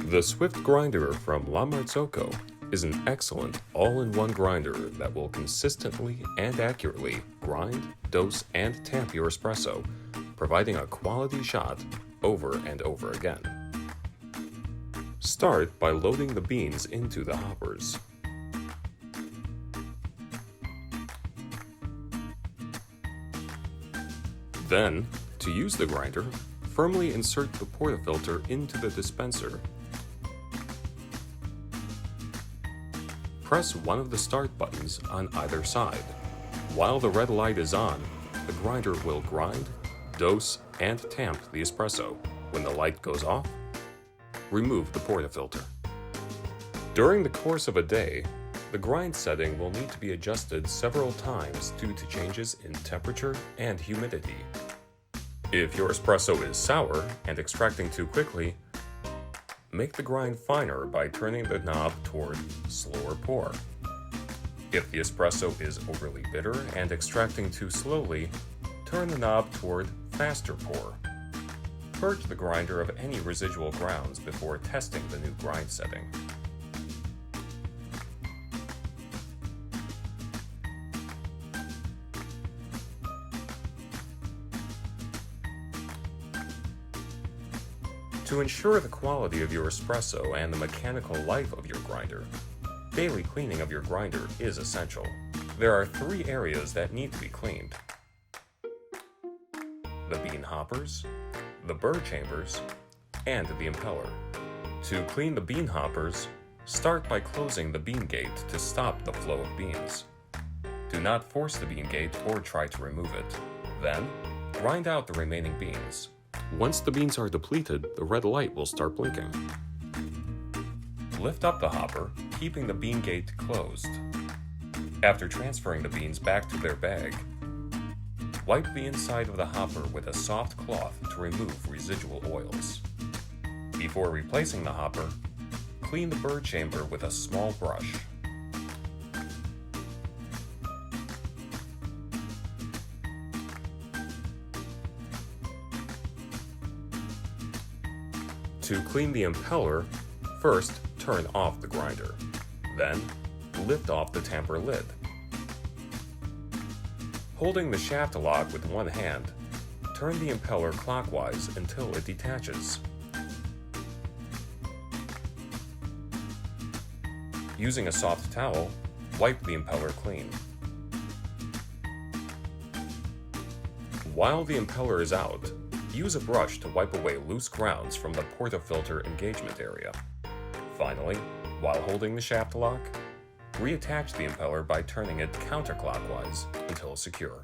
The Swift Grinder from La Marzocco is an excellent all-in-one grinder that will consistently and accurately grind, dose, and tamp your espresso, providing a quality shot over and over again. Start by loading the beans into the hoppers. Then, to use the grinder, firmly insert the portafilter into the dispenser. Press one of the start buttons on either side. While the red light is on, the grinder will grind, dose, and tamp the espresso. When the light goes off, remove the portafilter. During the course of a day, the grind setting will need to be adjusted several times due to changes in temperature and humidity. If your espresso is sour and extracting too quickly, make the grind finer by turning the knob toward slower pour. If the espresso is overly bitter and extracting too slowly, turn the knob toward faster pour. Purge the grinder of any residual grounds before testing the new grind setting. To ensure the quality of your espresso and the mechanical life of your grinder, daily cleaning of your grinder is essential. There are 3 areas that need to be cleaned: the bean hoppers, the burr chambers, and the impeller. To clean the bean hoppers, start by closing the bean gate to stop the flow of beans. Do not force the bean gate or try to remove it. Then, grind out the remaining beans. Once the beans are depleted, the red light will start blinking. Lift up the hopper, keeping the bean gate closed. After transferring the beans back to their bag, wipe the inside of the hopper with a soft cloth to remove residual oils. Before replacing the hopper, clean the burr chamber with a small brush. To clean the impeller, first turn off the grinder. Then, lift off the tamper lid. Holding the shaft lock with one hand, turn the impeller clockwise until it detaches. Using a soft towel, wipe the impeller clean. While the impeller is out, use a brush to wipe away loose grounds from the portafilter engagement area. Finally, while holding the shaft lock, reattach the impeller by turning it counterclockwise until secure.